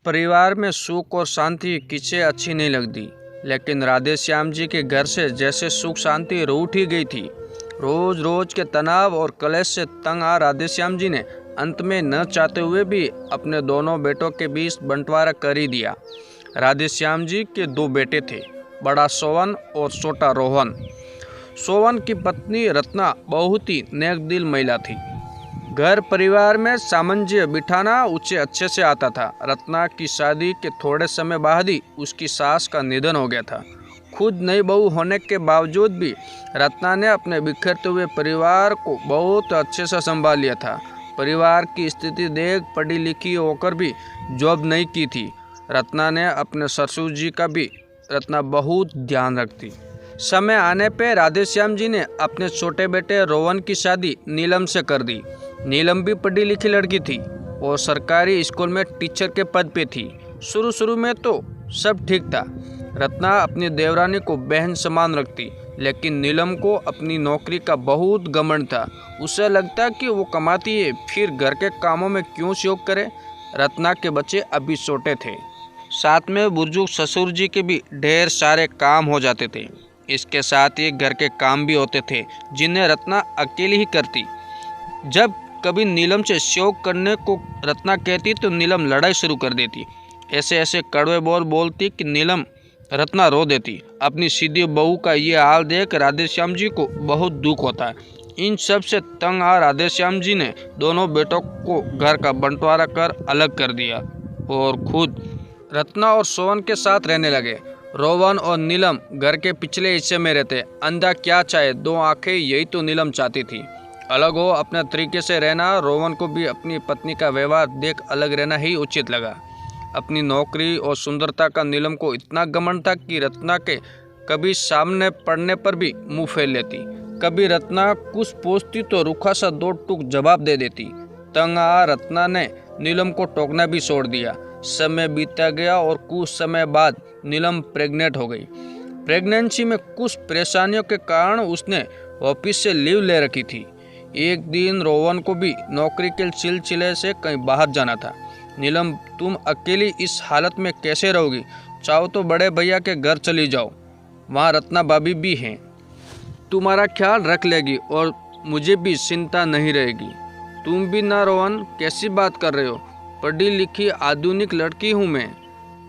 परिवार में सुख और शांति किसे अच्छी नहीं लगती, लेकिन राधे श्याम जी के घर से जैसे सुख शांति रूठ ही गई थी। रोज रोज के तनाव और कलेश से तंग आ राधे श्याम जी ने अंत में न चाहते हुए भी अपने दोनों बेटों के बीच बंटवारा कर ही दिया। राधे श्याम जी के दो बेटे थे, बड़ा सोवन और छोटा रोहन। सोवन की पत्नी रत्ना बहुत ही नेक दिल महिला थी। घर परिवार में सामंजस्य बिठाना उसे अच्छे से आता था। रत्ना की शादी के थोड़े समय बाद ही उसकी सास का निधन हो गया था। खुद नई बहू होने के बावजूद भी रत्ना ने अपने बिखरते हुए परिवार को बहुत अच्छे से संभाल लिया था। परिवार की स्थिति देख पढ़ी लिखी होकर भी जॉब नहीं की थी। रत्ना ने अपने ससुर जी का भी रत्ना बहुत ध्यान रखती। समय आने पे राधे श्याम जी ने अपने छोटे बेटे रोहन की शादी नीलम से कर दी। नीलम भी पढ़ी लिखी लड़की थी और सरकारी स्कूल में टीचर के पद पे थी। शुरू में तो सब ठीक था। रत्ना अपनी देवरानी को बहन समान रखती, लेकिन नीलम को अपनी नौकरी का बहुत घमंड था। उसे लगता कि वो कमाती है, फिर घर के कामों में क्यों सहयोग करे। रत्ना के बच्चे अभी छोटे थे, साथ में बुजुर्ग ससुर जी के भी ढेर सारे काम हो जाते थे। इसके साथ ही घर के काम भी होते थे जिन्हें रत्ना अकेली ही करती। जब कभी नीलम से सहयोग करने को रत्ना कहती तो नीलम लड़ाई शुरू कर देती। ऐसे कड़वे बोल बोलती कि नीलम रत्ना रो देती। अपनी सीधी बहू का ये हाल देख राधे श्याम जी को बहुत दुख होता है। इन सब से तंग आ राधे श्याम जी ने दोनों बेटों को घर का बंटवारा कर अलग कर दिया और खुद रत्ना और सोवन के साथ रहने लगे। रोहन और नीलम घर के पिछले हिस्से में रहते। अंधा क्या चाहे दो आंखें, यही तो नीलम चाहती थी। अलग हो, अपने तरीके से रहना। रोहन को भी अपनी पत्नी का व्यवहार देख अलग रहना ही उचित लगा। अपनी नौकरी और सुंदरता का नीलम को इतना घमंड था कि रत्ना के कभी सामने पड़ने पर भी मुंह फेर लेती। कभी रत्ना कुछ पूछती तो रूखा सा दो टूक जवाब दे देती। तंग आ रत्ना ने नीलम को टोकना भी छोड़ दिया। समय बीता गया और कुछ समय बाद नीलम प्रेग्नेंट हो गई। प्रेगनेंसी में कुछ परेशानियों के कारण उसने ऑफिस से लीव ले रखी थी। एक दिन रोहन को भी नौकरी के सिलसिले से कहीं बाहर जाना था। नीलम, तुम अकेली इस हालत में कैसे रहोगी? चाहो तो बड़े भैया के घर चली जाओ, वहाँ रत्ना भाभी भी हैं, तुम्हारा ख्याल रख लेगी और मुझे भी चिंता नहीं रहेगी। तुम भी ना रोहन, कैसी बात कर रहे हो? पढ़ी लिखी आधुनिक लड़की हूँ मैं,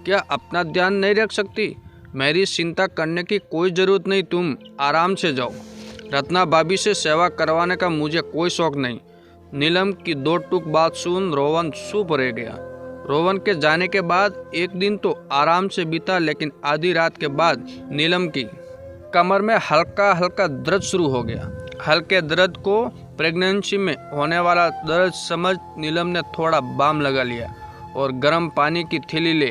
क्या अपना ध्यान नहीं रख सकती? मेरी चिंता करने की कोई ज़रूरत नहीं, तुम आराम से जाओ। रत्ना भाभी से सेवा करवाने का मुझे कोई शौक नहीं। नीलम की दो टूक बात सुन रोहन चुप रह गया। रोहन के जाने के बाद एक दिन तो आराम से बीता, लेकिन आधी रात के बाद नीलम की कमर में हल्का हल्का दर्द शुरू हो गया। हल्के दर्द को प्रेगनेंसी में होने वाला दर्द समझ नीलम ने थोड़ा बाम लगा लिया और गर्म पानी की थैली ले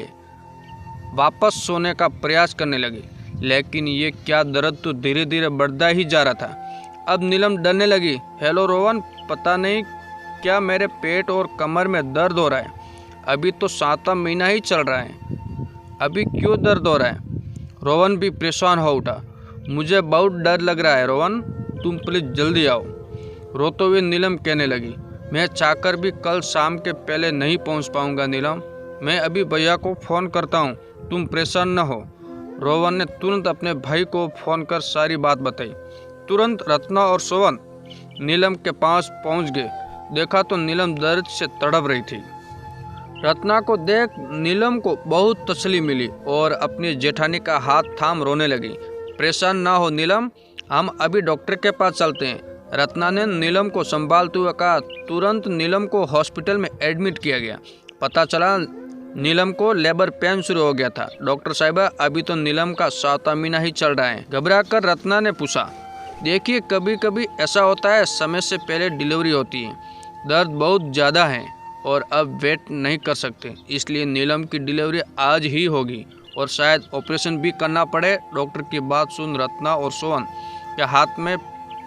वापस सोने का प्रयास करने लगी। लेकिन ये क्या, दर्द तो धीरे धीरे बढ़ता ही जा रहा था। अब नीलम डरने लगी। हेलो रोहन, पता नहीं क्या मेरे पेट और कमर में दर्द हो रहा है। अभी तो 7वां महीना ही चल रहा है, अभी क्यों दर्द हो रहा है? रोहन भी परेशान हो उठा। मुझे बहुत डर लग रहा है रोहन, तुम प्लीज़ जल्दी आओ। रोते हुए नीलम कहने लगी, मैं चाहकर भी कल शाम के पहले नहीं पहुंच पाऊंगा नीलम, मैं अभी भैया को फ़ोन करता हूं, तुम परेशान न हो। रोहन ने तुरंत अपने भाई को फ़ोन कर सारी बात बताई। तुरंत रत्ना और सोवन नीलम के पास पहुंच गए। देखा तो नीलम दर्द से तड़प रही थी। रत्ना को देख नीलम को बहुत तसल्ली मिली और अपनी जेठानी का हाथ थाम रोने लगी। परेशान ना हो नीलम, हम अभी डॉक्टर के पास चलते हैं, रत्ना ने नीलम को संभालते हुए कहा। तुरंत नीलम को हॉस्पिटल में एडमिट किया गया। पता चला नीलम को लेबर पेन शुरू हो गया था। डॉक्टर साहिबा, अभी तो नीलम का 7वां महीना ही चल रहा है। घबराकर रत्ना ने पूछा, देखिए कभी कभी ऐसा होता है, समय से पहले डिलीवरी होती है, दर्द बहुत ज़्यादा है और अब वेट नहीं कर सकते, इसलिए नीलम की डिलीवरी आज ही होगी और शायद ऑपरेशन भी करना पड़े। डॉक्टर की बात सुन रत्ना और सोवन के हाथ में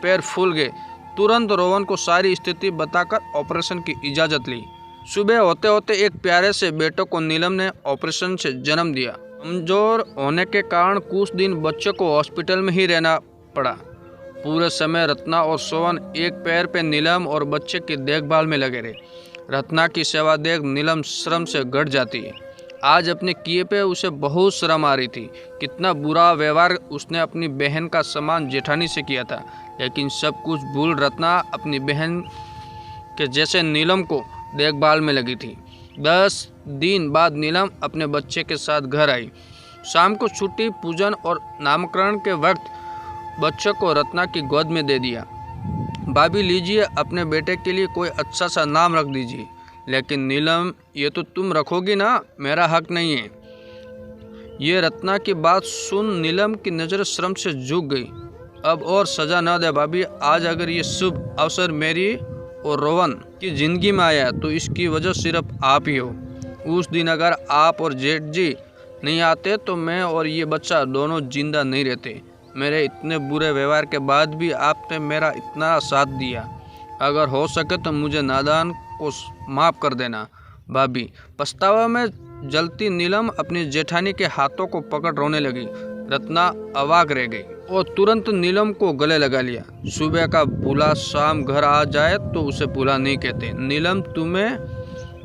पैर फूल गए। तुरंत रोहन को सारी स्थिति बताकर ऑपरेशन की इजाज़त ली। सुबह होते होते एक प्यारे से बेटों को नीलम ने ऑपरेशन से जन्म दिया। कमज़ोर होने के कारण कुछ दिन बच्चों को हॉस्पिटल में ही रहना पड़ा। पूरे समय रत्ना और सोवन एक पैर पे नीलम और बच्चे की देखभाल में लगे रहे। रत्ना की सेवा देख नीलम श्रम से घट जाती है। आज अपने किए पे उसे बहुत शर्म आ रही थी। कितना बुरा व्यवहार उसने अपनी बहन का समान जेठानी से किया था। लेकिन सब कुछ भूल रत्ना अपनी बहन के जैसे नीलम को देखभाल में लगी थी। 10 दिन बाद नीलम अपने बच्चे के साथ घर आई। शाम को छुट्टी, पूजन और नामकरण के वक्त बच्चे को रत्ना की गोद में दे दिया। भाभी लीजिए, अपने बेटे के लिए कोई अच्छा सा नाम रख दीजिए। लेकिन नीलम, ये तो तुम रखोगी ना, मेरा हक नहीं है। ये रत्ना की बात सुन नीलम की नज़र शर्म से झुक गई। अब और सजा न दे भाभी, आज अगर ये शुभ अवसर मेरी और रोहन की ज़िंदगी में आया तो इसकी वजह सिर्फ आप ही हो। उस दिन अगर आप और जेठ जी नहीं आते तो मैं और ये बच्चा दोनों जिंदा नहीं रहते। मेरे इतने बुरे व्यवहार के बाद भी आपने मेरा इतना साथ दिया। अगर हो सके तो मुझे नादान को माफ़ कर देना। भाभी, पछतावा में जलती नीलम अपनी जेठानी के हाथों को पकड़ रोने लगी। रत्ना अवाक रह गई और तुरंत नीलम को गले लगा लिया। सुबह का भूला शाम घर आ जाए तो उसे भूला नहीं कहते। नीलम, तुम्हें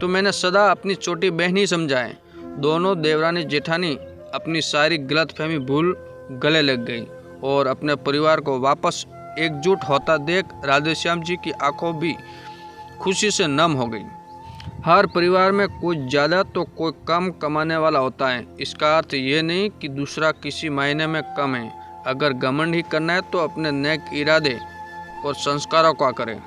तो मैंने सदा अपनी छोटी बहन ही समझा है। दोनों देवरानी जेठानी अपनी सारी गलतफहमी भूल गले लग गई और अपने परिवार को वापस एकजुट होता देख राधेश्याम जी की आंखों भी खुशी से नम हो गई। हर परिवार में कोई ज़्यादा तो कोई कम कमाने वाला होता है। इसका अर्थ ये नहीं कि दूसरा किसी मायने में कम है। अगर घमंड ही करना है तो अपने नेक इरादे और संस्कारों का करें।